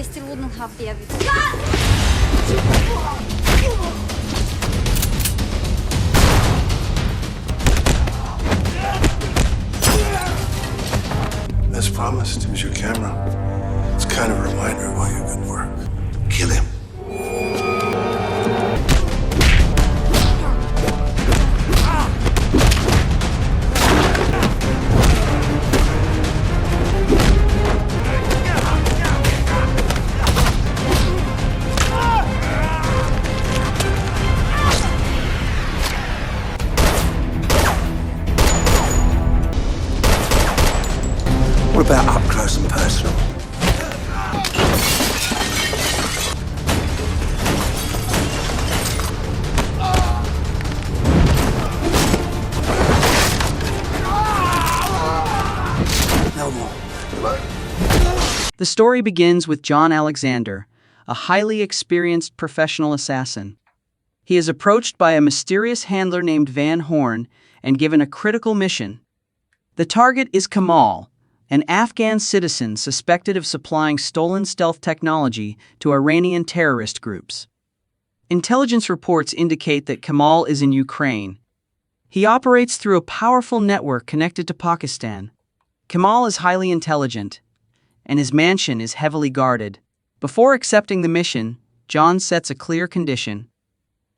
still wouldn't have the evidence. As promised, here's your camera. It's kind of a reminder of all your good work. Kill him. What about up close and personal? No more. The story begins with John Alexander, a highly experienced professional assassin. He is approached by a mysterious handler named Van Horn and given a critical mission. The target is Kamal, an Afghan citizen suspected of supplying stolen stealth technology to Iranian terrorist groups. Intelligence reports indicate that Kamal is in Ukraine. He operates through a powerful network connected to Pakistan. Kamal is highly intelligent, and his mansion is heavily guarded. Before accepting the mission, John sets a clear condition.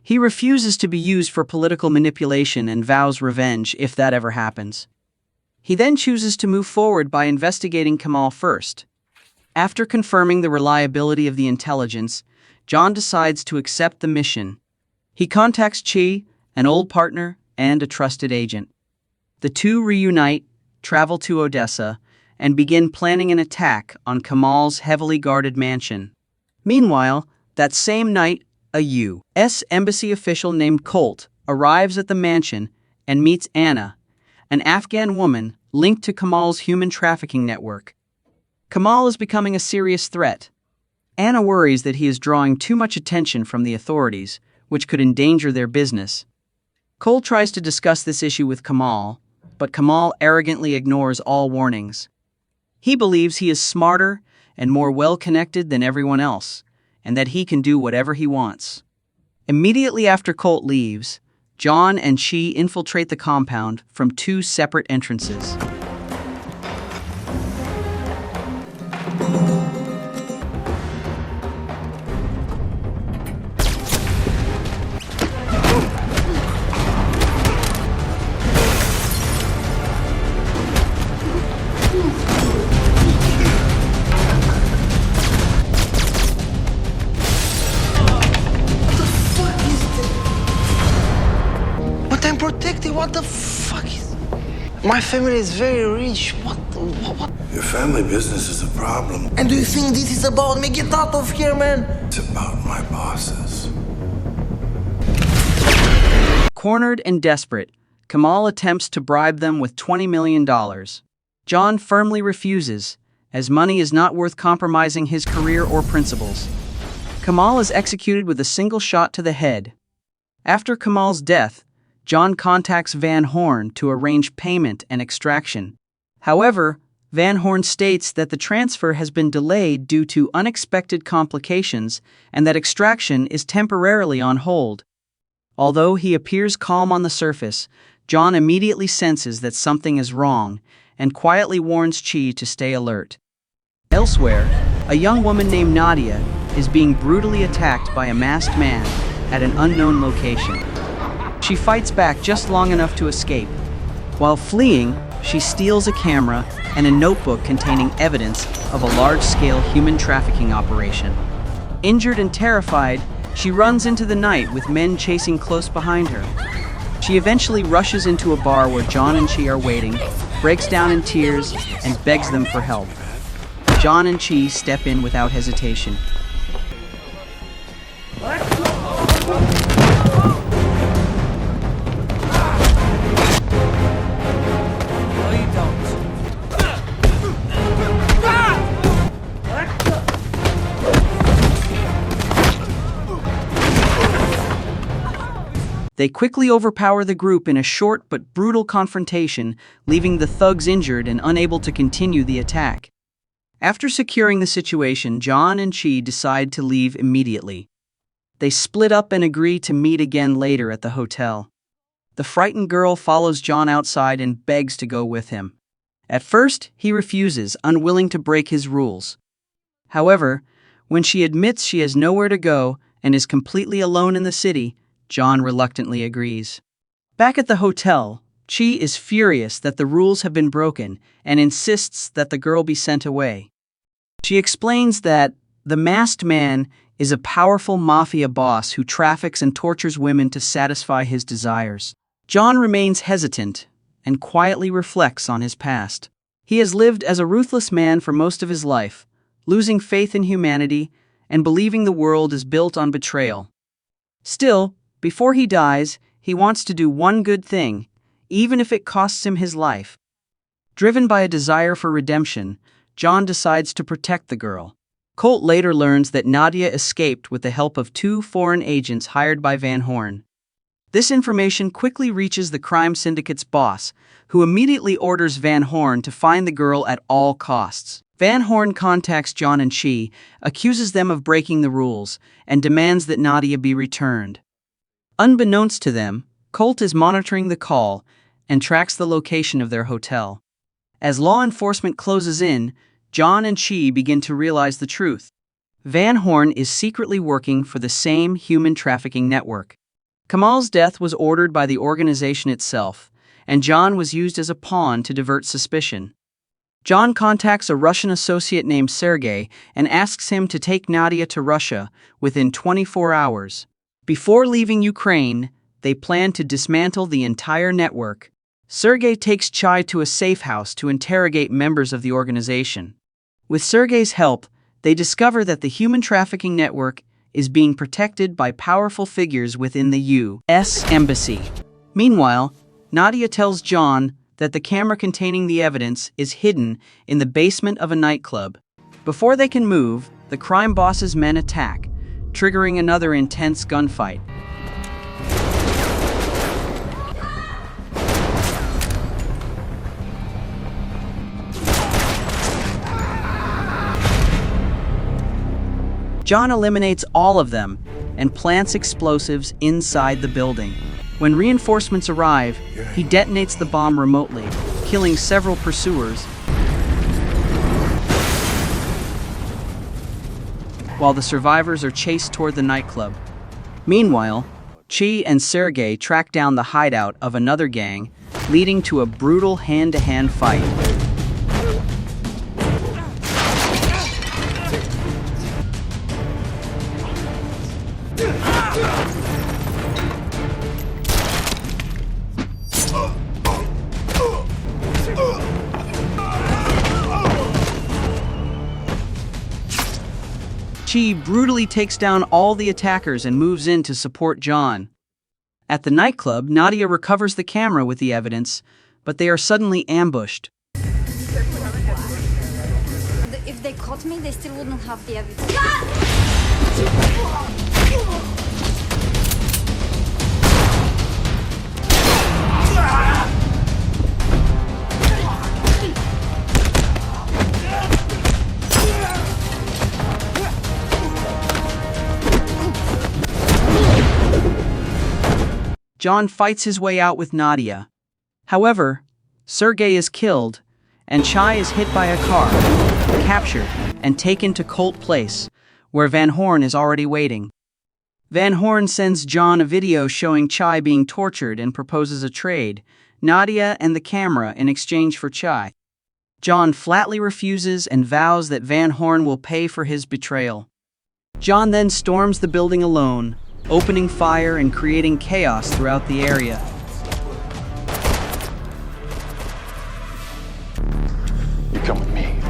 He refuses to be used for political manipulation and vows revenge if that ever happens. He then chooses to move forward by investigating Kamal first. After confirming the reliability of the intelligence, John decides to accept the mission. He contacts Chi, an old partner and a trusted agent. The two reunite, travel to Odessa, and begin planning an attack on Kamal's heavily guarded mansion. Meanwhile, that same night, a U.S. embassy official named Colt arrives at the mansion and meets Anna, an Afghan woman linked to Kamal's human trafficking network. Kamal is becoming a serious threat. Anna worries that he is drawing too much attention from the authorities, which could endanger their business. Cole tries to discuss this issue with Kamal, but Kamal arrogantly ignores all warnings. He believes he is smarter and more well-connected than everyone else, and that he can do whatever he wants. Immediately after Colt leaves, John and Chi infiltrate the compound from two separate entrances. I'm protected. What the fuck is... My family is very rich. What? Your family business is a problem. And do you think this is about me? Get out of here, man. It's about my bosses. Cornered and desperate, Kamal attempts to bribe them with $20 million. John firmly refuses, as money is not worth compromising his career or principles. Kamal is executed with a single shot to the head. After Kamal's death, John contacts Van Horn to arrange payment and extraction. However, Van Horn states that the transfer has been delayed due to unexpected complications and that extraction is temporarily on hold. Although he appears calm on the surface, John immediately senses that something is wrong and quietly warns Chi to stay alert. Elsewhere, a young woman named Nadia is being brutally attacked by a masked man at an unknown location. She fights back just long enough to escape. While fleeing, she steals a camera and a notebook containing evidence of a large-scale human trafficking operation. Injured and terrified, she runs into the night with men chasing close behind her. She eventually rushes into a bar where John and Chi are waiting, breaks down in tears, and begs them for help. John and Chi step in without hesitation. They quickly overpower the group in a short but brutal confrontation, leaving the thugs injured and unable to continue the attack. After securing the situation, John and Chi decide to leave immediately. They split up and agree to meet again later at the hotel. The frightened girl follows John outside and begs to go with him. At first, he refuses, unwilling to break his rules. However, when she admits she has nowhere to go and is completely alone in the city, John reluctantly agrees. Back at the hotel, Chi is furious that the rules have been broken and insists that the girl be sent away. She explains that the masked man is a powerful mafia boss who traffics and tortures women to satisfy his desires. John remains hesitant and quietly reflects on his past. He has lived as a ruthless man for most of his life, losing faith in humanity and believing the world is built on betrayal. Still, before he dies, he wants to do one good thing, even if it costs him his life. Driven by a desire for redemption, John decides to protect the girl. Colt later learns that Nadia escaped with the help of 2 foreign agents hired by Van Horn. This information quickly reaches the crime syndicate's boss, who immediately orders Van Horn to find the girl at all costs. Van Horn contacts John and Chi, accuses them of breaking the rules, and demands that Nadia be returned. Unbeknownst to them, Colt is monitoring the call and tracks the location of their hotel. As law enforcement closes in, John and Chi begin to realize the truth. Van Horn is secretly working for the same human trafficking network. Kamal's death was ordered by the organization itself, and John was used as a pawn to divert suspicion. John contacts a Russian associate named Sergei and asks him to take Nadia to Russia within 24 hours. Before leaving Ukraine, they plan to dismantle the entire network. Sergei takes Chai to a safe house to interrogate members of the organization. With Sergei's help, they discover that the human trafficking network is being protected by powerful figures within the U.S. Embassy. Meanwhile, Nadia tells John that the camera containing the evidence is hidden in the basement of a nightclub. Before they can move, the crime boss's men attack, triggering another intense gunfight. John eliminates all of them and plants explosives inside the building. When reinforcements arrive, he detonates the bomb remotely, killing several pursuers, while the survivors are chased toward the nightclub. Meanwhile, Chi and Sergei track down the hideout of another gang, leading to a brutal hand-to-hand fight. Chi brutally takes down all the attackers and moves in to support John. At the nightclub, Nadia recovers the camera with the evidence, but they are suddenly ambushed. If they caught me, they still wouldn't have the evidence. John fights his way out with Nadia. However, Sergei is killed, and Chai is hit by a car, captured, and taken to Colt Place, where Van Horn is already waiting. Van Horn sends John a video showing Chai being tortured and proposes a trade, Nadia and the camera in exchange for Chai. John flatly refuses and vows that Van Horn will pay for his betrayal. John then storms the building alone, opening fire and creating chaos throughout the area. You come with me.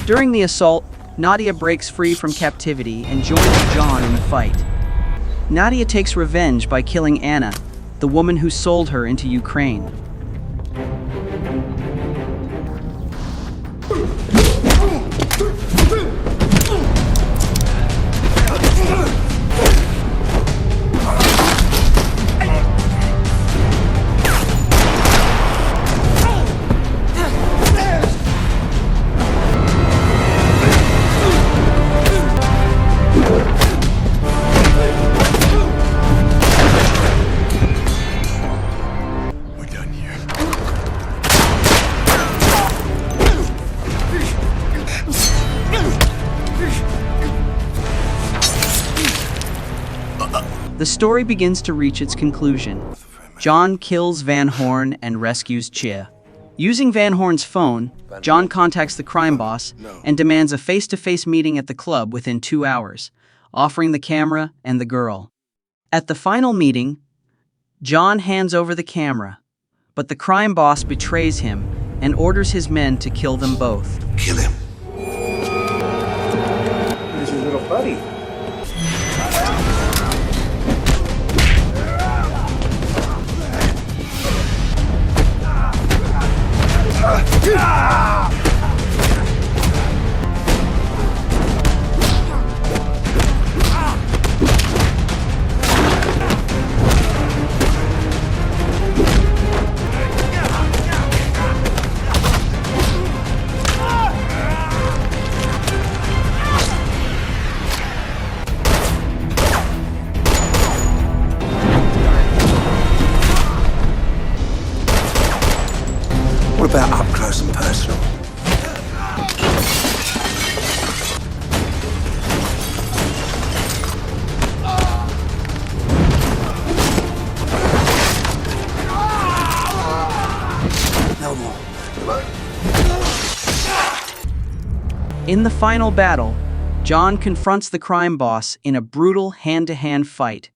During the assault, Nadia breaks free from captivity and joins John in the fight. Nadia takes revenge by killing Anna, the woman who sold her into Ukraine. The story begins to reach its conclusion. John kills Van Horn and rescues Chia. Using Van Horn's phone, John contacts the crime boss and demands a face-to-face meeting at the club within 2 hours, offering the camera and the girl. At the final meeting, John hands over the camera, but the crime boss betrays him and orders his men to kill them both. Kill him. Where's your little buddy? What about up close and personal? No more. In the final battle, John confronts the crime boss in a brutal hand-to-hand fight.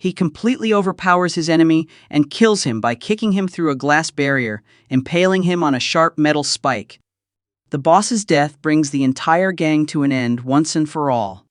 He completely overpowers his enemy and kills him by kicking him through a glass barrier, impaling him on a sharp metal spike. The boss's death brings the entire gang to an end once and for all.